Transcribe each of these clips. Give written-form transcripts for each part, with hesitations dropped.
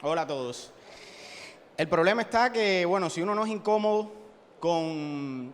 Hola a todos. El problema está que, bueno, si uno no es incómodo con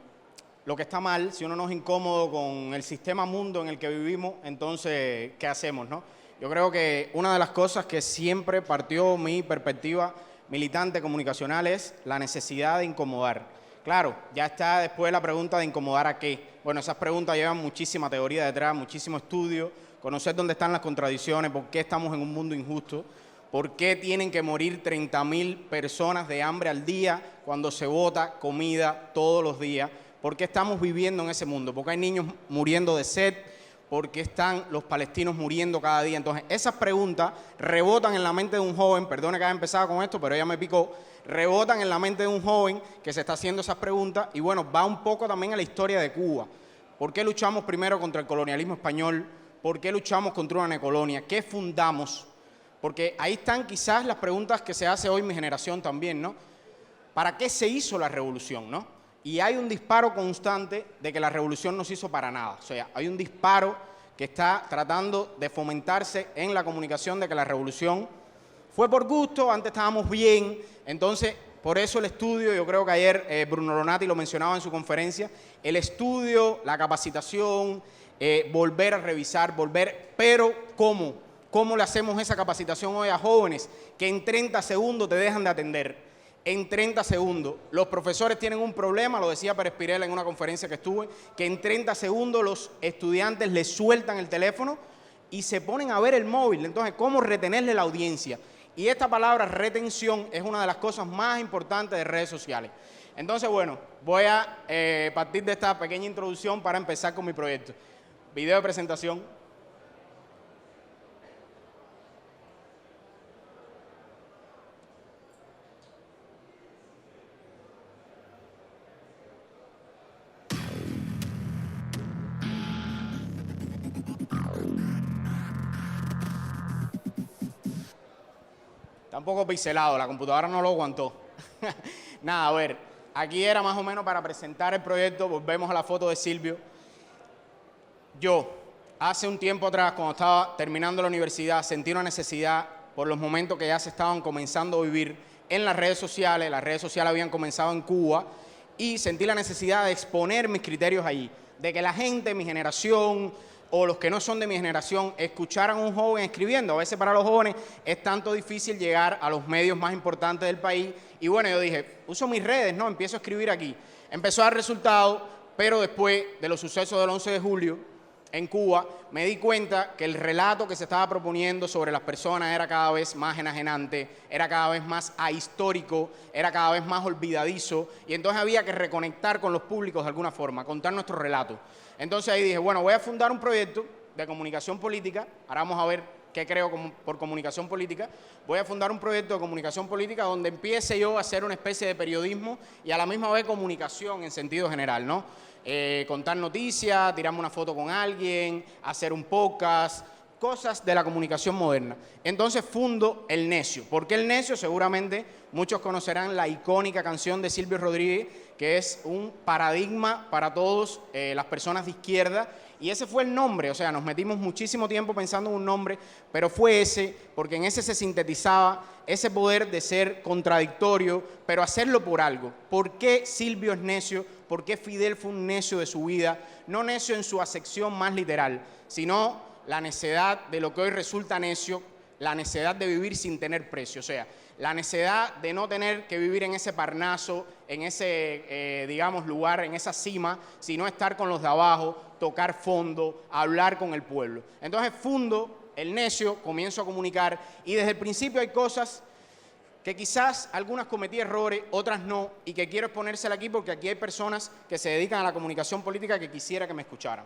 lo que está mal, si uno no es incómodo con el sistema mundo en el que vivimos, entonces, ¿qué hacemos, no? Yo creo que una de las cosas que siempre partió mi perspectiva militante comunicacional es la necesidad de incomodar. Claro, ya está después la pregunta de incomodar a qué. Bueno, esas preguntas llevan muchísima teoría detrás, muchísimo estudio, conocer dónde están las contradicciones, por qué estamos en un mundo injusto. ¿Por qué tienen que morir 30.000 personas de hambre al día cuando se bota comida todos los días? ¿Por qué estamos viviendo en ese mundo? ¿Por qué hay niños muriendo de sed? ¿Por qué están los palestinos muriendo cada día? Entonces, esas preguntas rebotan en la mente de un joven, perdone que haya empezado con esto, pero ella me picó, rebotan en la mente de un joven que se está haciendo esas preguntas y bueno, va un poco también a la historia de Cuba. ¿Por qué luchamos primero contra el colonialismo español? ¿Por qué luchamos contra una necolonia? ¿Qué fundamos? Porque ahí están quizás las preguntas que se hace hoy mi generación también, ¿no? ¿Para qué se hizo la revolución, no? Y hay un disparo constante de que la revolución no se hizo para nada. O sea, hay un disparo que está tratando de fomentarse en la comunicación de que la revolución fue por gusto, antes estábamos bien. Entonces, por eso el estudio, yo creo que ayer Bruno Lonati lo mencionaba en su conferencia, el estudio, la capacitación, volver a revisar, pero ¿cómo? ¿Cómo le hacemos esa capacitación hoy a jóvenes que en 30 segundos te dejan de atender? En 30 segundos. Los profesores tienen un problema, lo decía Pérez Pirela en una conferencia que estuve, que en 30 segundos los estudiantes les sueltan el teléfono y se ponen a ver el móvil. Entonces, ¿cómo retenerle la audiencia? Y esta palabra retención es una de las cosas más importantes de redes sociales. Entonces, bueno, voy a partir de esta pequeña introducción para empezar con mi proyecto. Video de presentación. Está un poco pixelado, la computadora no lo aguantó. Nada, a ver, aquí era más o menos para presentar el proyecto, volvemos a la foto de Silvio. Yo, hace un tiempo atrás, cuando estaba terminando la universidad, sentí una necesidad por los momentos que ya se estaban comenzando a vivir en las redes sociales habían comenzado en Cuba, y sentí la necesidad de exponer mis criterios allí, de que la gente, mi generación, o los que no son de mi generación, escucharan a un joven escribiendo. A veces para los jóvenes es tanto difícil llegar a los medios más importantes del país. Y bueno, yo dije, uso mis redes, ¿no? Empiezo a escribir aquí. Empezó a dar resultados, pero después de los sucesos del 11 de julio en Cuba, me di cuenta que el relato que se estaba proponiendo sobre las personas era cada vez más enajenante, era cada vez más ahistórico, era cada vez más olvidadizo, y entonces había que reconectar con los públicos de alguna forma, contar nuestro relato. Entonces ahí dije, bueno, voy a fundar un proyecto de comunicación política, ahora vamos a ver qué creo por comunicación política. Voy a fundar un proyecto de comunicación política donde empiece yo a hacer una especie de periodismo y a la misma vez comunicación en sentido general, ¿no? Contar noticias, tirarme una foto con alguien, hacer un podcast, cosas de la comunicación moderna. Entonces fundo El Necio. ¿Por qué El Necio? Seguramente muchos conocerán la icónica canción de Silvio Rodríguez, que es un paradigma para todas las personas de izquierda, y ese fue el nombre. O sea, nos metimos muchísimo tiempo pensando en un nombre, pero fue ese, porque en ese se sintetizaba ese poder de ser contradictorio, pero hacerlo por algo. ¿Por qué Silvio es necio? ¿Por qué Fidel fue un necio de su vida? No necio en su acepción más literal, sino la necedad de lo que hoy resulta necio, la necedad de vivir sin tener precio. O sea, la necedad de no tener que vivir en ese Parnaso, en ese, digamos, lugar, en esa cima, sino estar con los de abajo, tocar fondo, hablar con el pueblo. Entonces fundo El Necio, comienzo a comunicar, y desde el principio hay cosas que quizás algunas cometí errores, otras no, y que quiero exponérselas aquí porque aquí hay personas que se dedican a la comunicación política que quisiera que me escucharan.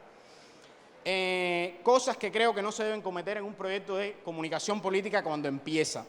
Cosas que creo que no se deben cometer en un proyecto de comunicación política cuando empieza.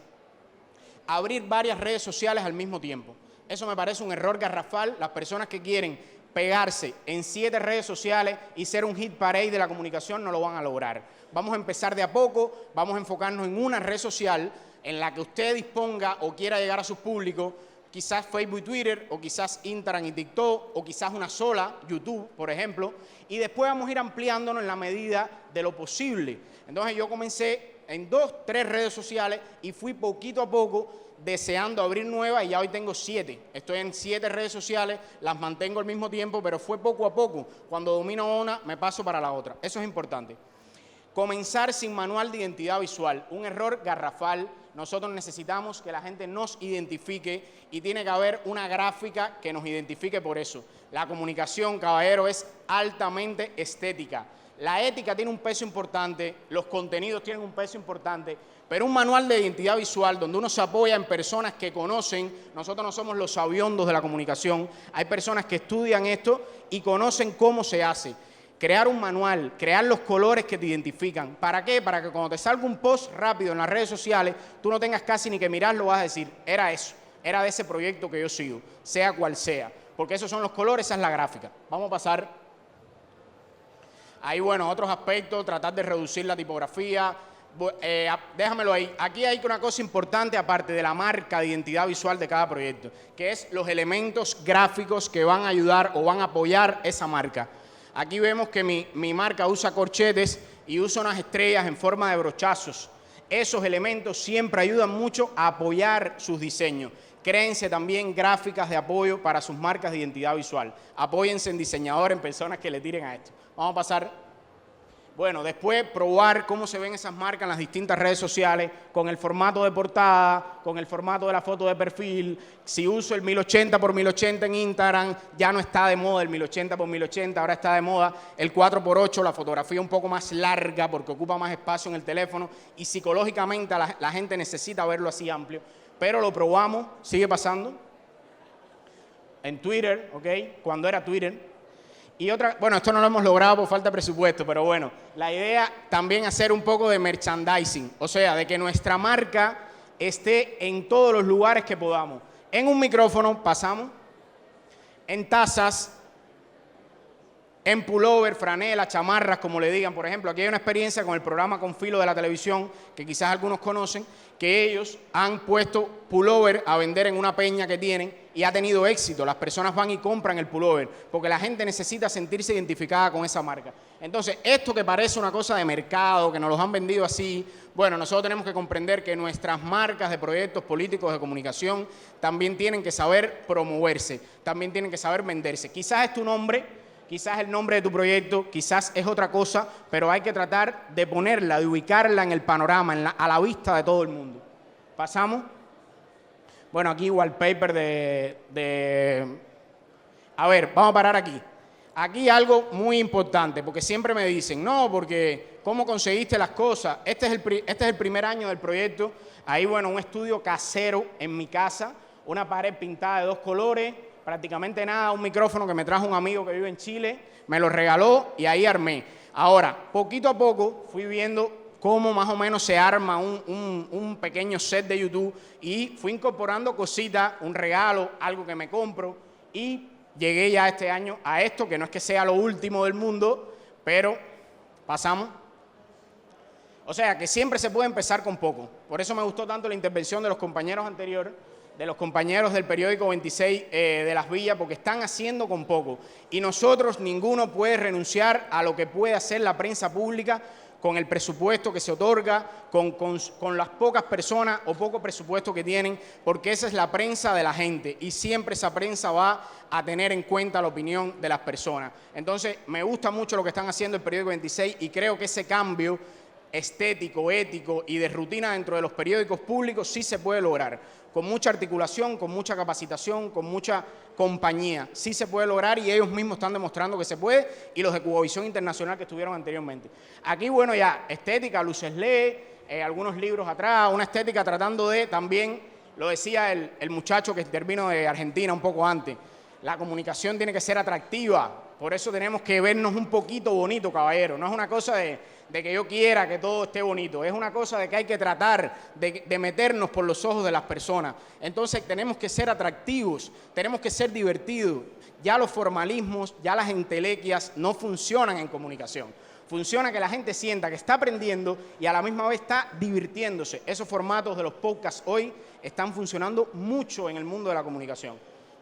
Abrir varias redes sociales al mismo tiempo. Eso me parece un error garrafal. Las personas que quieren pegarse en 7 redes sociales y ser un hit parade de la comunicación no lo van a lograr. Vamos a empezar de a poco, vamos a enfocarnos en una red social en la que usted disponga o quiera llegar a sus públicos, quizás Facebook y Twitter, o quizás Instagram y TikTok, o quizás una sola, YouTube, por ejemplo, y después vamos a ir ampliándonos en la medida de lo posible. Entonces yo comencé en 2, 3 redes sociales y fui poquito a poco deseando abrir nuevas y ya hoy tengo 7. Estoy en 7 redes sociales, las mantengo al mismo tiempo, pero fue poco a poco. Cuando domino una, me paso para la otra. Eso es importante. Comenzar sin manual de identidad visual, un error garrafal. Nosotros necesitamos que la gente nos identifique y tiene que haber una gráfica que nos identifique por eso. La comunicación, caballero, es altamente estética. La ética tiene un peso importante, los contenidos tienen un peso importante, pero un manual de identidad visual donde uno se apoya en personas que conocen, nosotros no somos los sabiondos de la comunicación, hay personas que estudian esto y conocen cómo se hace. Crear un manual, crear los colores que te identifican. ¿Para qué? Para que cuando te salga un post rápido en las redes sociales, tú no tengas casi ni que mirarlo, vas a decir, era eso, era de ese proyecto que yo sigo, sea cual sea. Porque esos son los colores, esa es la gráfica. Vamos a pasar. Ahí, bueno, otros aspectos, tratar de reducir la tipografía. Déjamelo ahí. Aquí hay una cosa importante, aparte de la marca de identidad visual de cada proyecto, que es los elementos gráficos que van a ayudar o van a apoyar esa marca. Aquí vemos que mi marca usa corchetes y usa unas estrellas en forma de brochazos. Esos elementos siempre ayudan mucho a apoyar sus diseños. Créense también gráficas de apoyo para sus marcas de identidad visual. Apóyense en diseñadores, en personas que le tiren a esto. Vamos a pasar. Bueno, después probar cómo se ven esas marcas en las distintas redes sociales, con el formato de portada, con el formato de la foto de perfil. Si uso el 1080 por 1080 en Instagram, ya no está de moda el 1080 por 1080, ahora está de moda el 4x8, la fotografía un poco más larga porque ocupa más espacio en el teléfono y psicológicamente la gente necesita verlo así amplio. Pero lo probamos, sigue pasando. En Twitter, ¿ok? Cuando era Twitter. Y otra, bueno, esto no lo hemos logrado por falta de presupuesto, pero bueno, la idea también hacer un poco de merchandising, o sea, de que nuestra marca esté en todos los lugares que podamos. En un micrófono pasamos, en tazas, en pullover, franela, chamarras, como le digan. Por ejemplo, aquí hay una experiencia con el programa Con Filo de la televisión, que quizás algunos conocen, que ellos han puesto pullover a vender en una peña que tienen y ha tenido éxito. Las personas van y compran el pullover porque la gente necesita sentirse identificada con esa marca. Entonces, esto que parece una cosa de mercado, que nos los han vendido así, bueno, nosotros tenemos que comprender que nuestras marcas de proyectos políticos de comunicación también tienen que saber promoverse, también tienen que saber venderse. Quizás es tu nombre, quizás el nombre de tu proyecto, quizás es otra cosa, pero hay que tratar de ponerla, de ubicarla en el panorama, a la vista de todo el mundo. Pasamos. Bueno, aquí wallpaper A ver, vamos a parar aquí. Aquí algo muy importante, porque siempre me dicen, no, porque ¿cómo conseguiste las cosas? Este es el primer año del proyecto. Ahí, bueno, un estudio casero en mi casa, una pared pintada de 2 colores, prácticamente nada, un micrófono que me trajo un amigo que vive en Chile, me lo regaló y ahí armé. Ahora, poquito a poco fui viendo cómo más o menos se arma un pequeño set de YouTube y fui incorporando cositas, un regalo, algo que me compro y llegué ya este año a esto, que no es que sea lo último del mundo, pero pasamos. O sea, que siempre se puede empezar con poco. Por eso me gustó tanto la intervención de los compañeros anteriores, de los compañeros del periódico 26 de Las Villas, porque están haciendo con poco. Y nosotros, ninguno puede renunciar a lo que puede hacer la prensa pública con el presupuesto que se otorga, con las pocas personas o poco presupuesto que tienen, porque esa es la prensa de la gente y siempre esa prensa va a tener en cuenta la opinión de las personas. Entonces, me gusta mucho lo que están haciendo el periódico 26 y creo que ese cambio estético, ético y de rutina dentro de los periódicos públicos sí se puede lograr. Con mucha articulación, con mucha capacitación, con mucha compañía. Sí se puede lograr y ellos mismos están demostrando que se puede y los de Cubovisión Internacional que estuvieron anteriormente. Aquí, bueno, ya, estética, luces LED, algunos libros atrás, una estética tratando de también, lo decía el muchacho que terminó de Argentina un poco antes, la comunicación tiene que ser atractiva, por eso tenemos que vernos un poquito bonito, caballero. No es una cosa de que yo quiera que todo esté bonito, es una cosa de que hay que tratar de meternos por los ojos de las personas. Entonces tenemos que ser atractivos, tenemos que ser divertidos. Ya los formalismos, ya las entelequias no funcionan en comunicación. Funciona que la gente sienta que está aprendiendo y a la misma vez está divirtiéndose. Esos formatos de los podcasts hoy están funcionando mucho en el mundo de la comunicación.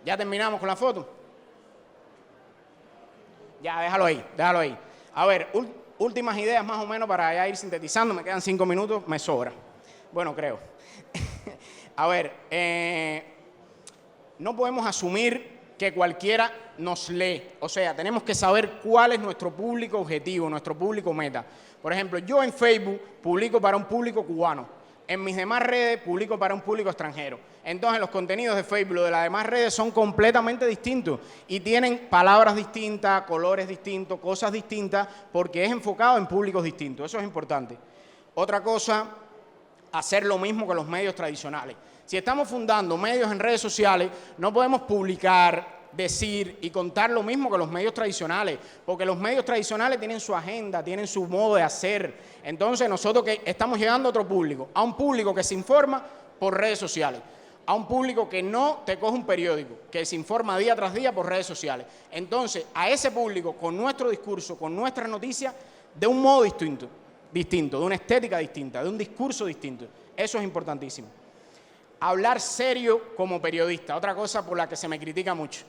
¿Ya terminamos con la foto? Ya, déjalo ahí, déjalo ahí. A ver, últimas ideas más o menos para ya ir sintetizando. Me quedan 5 minutos, me sobra. Bueno, creo. A ver, no podemos asumir que cualquiera nos lee. O sea, tenemos que saber cuál es nuestro público objetivo, nuestro público meta. Por ejemplo, yo en Facebook publico para un público cubano. En mis demás redes publico para un público extranjero. Entonces los contenidos de Facebook de las demás redes son completamente distintos y tienen palabras distintas, colores distintos, cosas distintas, porque es enfocado en públicos distintos. Eso es importante. Otra cosa, hacer lo mismo que los medios tradicionales. Si estamos fundando medios en redes sociales, no podemos publicar, decir y contar lo mismo que los medios tradicionales, porque los medios tradicionales tienen su agenda, tienen su modo de hacer. Entonces nosotros que estamos llegando a otro público, a un público que se informa por redes sociales, a un público que no te coge un periódico, que se informa día tras día por redes sociales. Entonces, a ese público, con nuestro discurso, con nuestras noticias, de un modo distinto, de una estética distinta, de un discurso distinto. Eso es importantísimo. Hablar serio como periodista, otra cosa por la que se me critica mucho.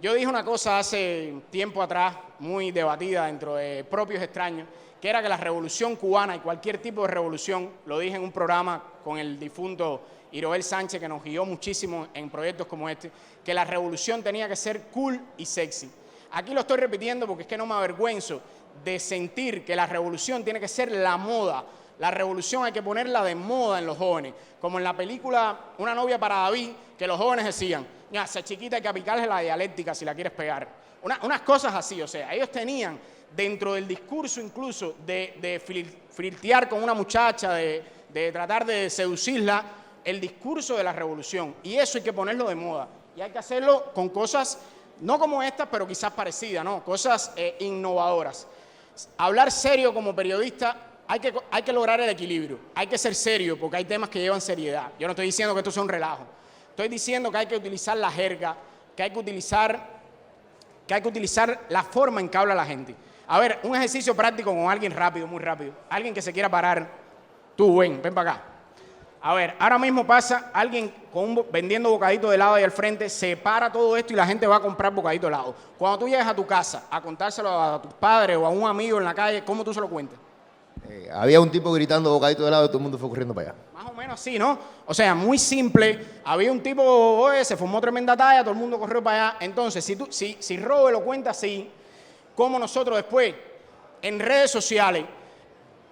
Yo dije una cosa hace tiempo atrás, muy debatida dentro de propios extraños, que era que la revolución cubana y cualquier tipo de revolución, lo dije en un programa con el difunto Iroel Sánchez, que nos guió muchísimo en proyectos como este, que la revolución tenía que ser cool y sexy. Aquí lo estoy repitiendo porque es que no me avergüenzo de sentir que la revolución tiene que ser la moda. La revolución hay que ponerla de moda en los jóvenes, como en la película Una novia para David, que los jóvenes decían, ya, esa chiquita hay que aplicarle la dialéctica si la quieres pegar. Unas cosas así, o sea, ellos tenían dentro del discurso incluso de flirtear con una muchacha, de tratar de seducirla, el discurso de la revolución. Y eso hay que ponerlo de moda. Y hay que hacerlo con cosas, no como estas, pero quizás parecidas, ¿no? Cosas innovadoras. Hablar serio como periodista, hay que lograr el equilibrio. Hay que ser serio porque hay temas que llevan seriedad. Yo no estoy diciendo que esto sea un relajo. Estoy diciendo que hay que utilizar la jerga, que hay que utilizar la forma en que habla la gente. A ver, un ejercicio práctico con alguien rápido, muy rápido. Alguien que se quiera parar. Tú, ven para acá. A ver, ahora mismo pasa alguien vendiendo bocadito de helado ahí al frente, se para todo esto y la gente va a comprar bocadito de helado. Cuando tú llegas a tu casa a contárselo a tus padres o a un amigo en la calle, ¿cómo tú se lo cuentas? Había un tipo gritando bocadito de helado y todo el mundo fue corriendo para allá. Más o menos así, ¿no? O sea, muy simple. Había un tipo, oye, se formó tremenda talla, todo el mundo corrió para allá. Entonces, si Robe lo cuenta así, como nosotros después, en redes sociales,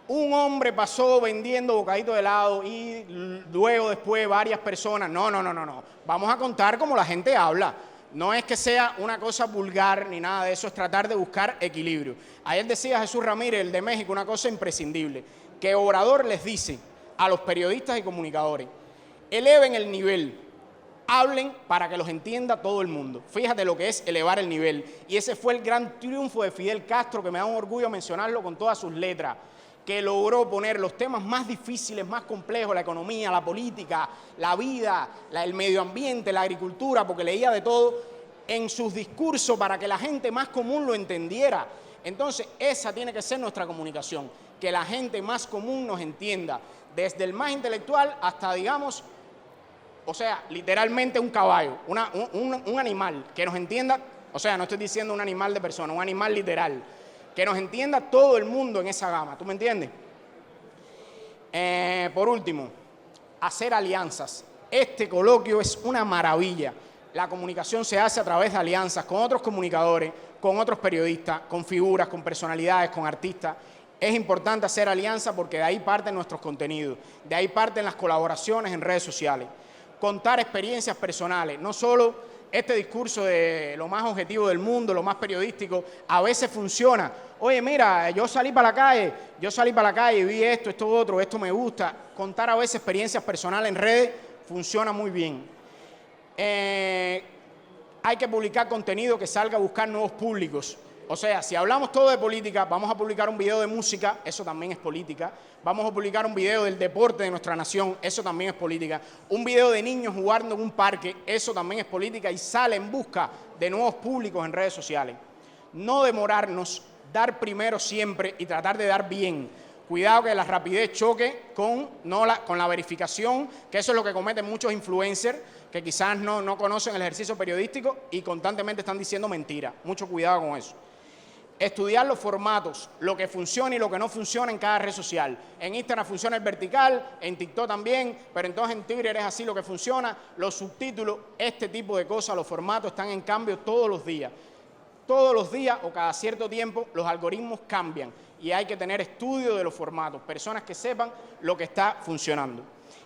un hombre pasó vendiendo bocadito de helado y luego después varias personas. No. Vamos a contar cómo la gente habla. No es que sea una cosa vulgar ni nada de eso, es tratar de buscar equilibrio. Ayer decía Jesús Ramírez, el de México, una cosa imprescindible, que Obrador les dice a los periodistas y comunicadores, eleven el nivel, hablen para que los entienda todo el mundo. Fíjate lo que es elevar el nivel. Y ese fue el gran triunfo de Fidel Castro, que me da un orgullo mencionarlo con todas sus letras, que logró poner los temas más difíciles, más complejos, la economía, la política, la vida, el medio ambiente, la agricultura, porque leía de todo, en sus discursos para que la gente más común lo entendiera. Entonces, esa tiene que ser nuestra comunicación, que la gente más común nos entienda, desde el más intelectual hasta, digamos, o sea, literalmente un caballo, un animal, que nos entienda, o sea, no estoy diciendo un animal de persona, un animal literal, que nos entienda todo el mundo en esa gama. ¿Tú me entiendes? Por último, hacer alianzas. Este coloquio es una maravilla. La comunicación se hace a través de alianzas con otros comunicadores, con otros periodistas, con figuras, con personalidades, con artistas. Es importante hacer alianzas porque de ahí parten nuestros contenidos, de ahí parten las colaboraciones en redes sociales. Contar experiencias personales, no solo este discurso de lo más objetivo del mundo, lo más periodístico, a veces funciona. Oye, mira, yo salí para la calle y vi esto otro, esto me gusta. Contar a veces experiencias personales en redes funciona muy bien. Hay que publicar contenido que salga a buscar nuevos públicos. O sea, si hablamos todo de política, vamos a publicar un video de música, eso también es política. Vamos a publicar un video del deporte de nuestra nación, eso también es política. Un video de niños jugando en un parque, eso también es política y sale en busca de nuevos públicos en redes sociales. No demorarnos, dar primero siempre y tratar de dar bien. Cuidado que la rapidez choque con la verificación, que eso es lo que cometen muchos influencers que quizás no conocen el ejercicio periodístico y constantemente están diciendo mentiras. Mucho cuidado con eso. estudiar los formatos, lo que funciona y lo que no funciona en cada red social. En Instagram funciona el vertical, en TikTok también, pero entonces en Twitter es así lo que funciona. Los subtítulos, este tipo de cosas, los formatos están en cambio todos los días. Todos los días o cada cierto tiempo los algoritmos cambian y hay que tener estudio de los formatos, personas que sepan lo que está funcionando.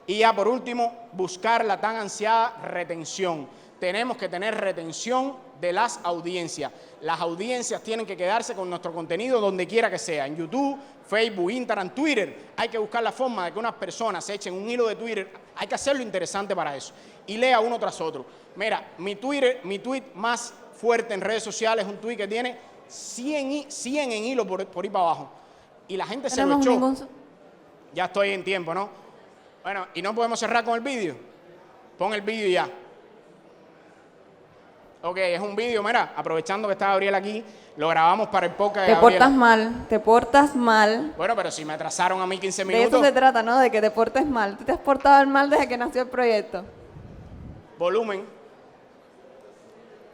Y ya por último, buscar la tan ansiada retención. Tenemos que tener retención de las audiencias. Las audiencias tienen que quedarse con nuestro contenido donde quiera que sea, en YouTube, Facebook, Instagram, Twitter. Hay que buscar la forma de que unas personas se echen un hilo de Twitter. Hay que hacerlo interesante para eso. Y lea uno tras otro. Mira, mi tweet más fuerte en redes sociales es un tweet que tiene 100 en hilo por ir para abajo. Y la gente se lo echó. Ya estoy en tiempo, ¿no? Bueno, y no podemos cerrar con el vídeo. Pon el vídeo ya. Ok, es un vídeo, mira, aprovechando que está Gabriel aquí, lo grabamos para el podcast de Gabriel. Te portas mal. Bueno, pero si me atrasaron a mí 15 De minutos. eso se trata, ¿no? De que te portes mal. Tú te has portado mal desde que nació el proyecto. Volumen.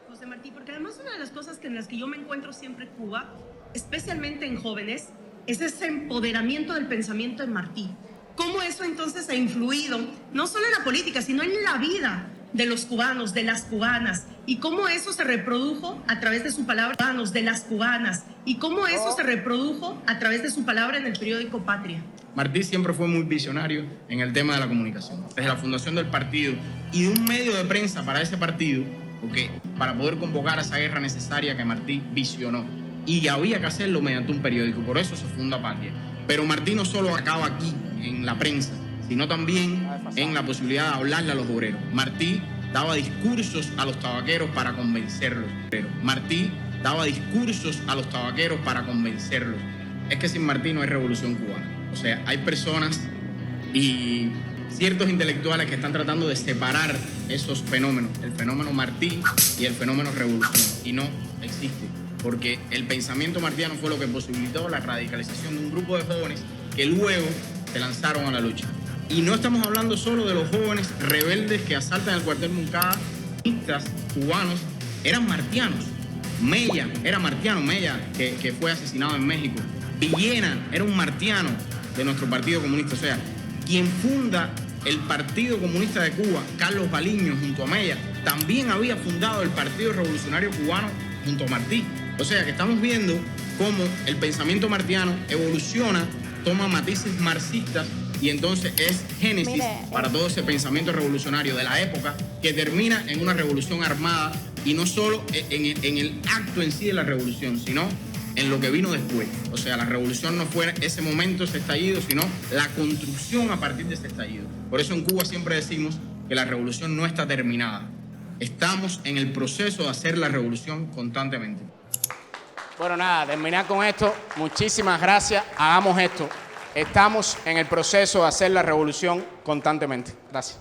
José Martí, porque además una de las cosas en las que yo me encuentro siempre en Cuba, especialmente en jóvenes, es ese empoderamiento del pensamiento de Martí. Cómo eso entonces ha influido, no solo en la política, sino en la vida de los cubanos, de las cubanas, y cómo eso se reprodujo a través de su palabra, de las cubanas, y cómo eso se reprodujo a través de su palabra en el periódico Patria. Martí siempre fue muy visionario en el tema de la comunicación. Desde la fundación del partido y de un medio de prensa para ese partido, porque para poder convocar a esa guerra necesaria que Martí visionó. Y había que hacerlo mediante un periódico, por eso se funda Patria. Pero Martí no solo acaba aquí, en la prensa, sino también en la posibilidad de hablarle a los obreros. Martí daba discursos a los tabaqueros para convencerlos. Martí daba discursos a los tabaqueros para convencerlos. Es que sin Martí no hay revolución cubana. O sea, hay personas y ciertos intelectuales que están tratando de separar esos fenómenos, el fenómeno Martí y el fenómeno revolución, y no existe, porque el pensamiento martiano fue lo que posibilitó la radicalización de un grupo de jóvenes que luego se lanzaron a la lucha. Y no estamos hablando solo de los jóvenes rebeldes que asaltan el cuartel Moncada, cubanos, eran martianos. Mella era martiano, Mella, que fue asesinado en México. Villena era un martiano de nuestro Partido Comunista. O sea, quien funda el Partido Comunista de Cuba, Carlos Baliño, junto a Mella, también había fundado el Partido Revolucionario Cubano junto a Martí. O sea, que estamos viendo cómo el pensamiento martiano evoluciona, toma matices marxistas y entonces es génesis para todo ese pensamiento revolucionario de la época que termina en una revolución armada y no solo en el acto en sí de la revolución, sino en lo que vino después. O sea, la revolución no fue ese momento, ese estallido, sino la construcción a partir de ese estallido. Por eso en Cuba siempre decimos que la revolución no está terminada. Estamos en el proceso de hacer la revolución constantemente. Bueno, nada, terminar con esto. Muchísimas gracias. Hagamos esto. Estamos en el proceso de hacer la revolución constantemente. Gracias.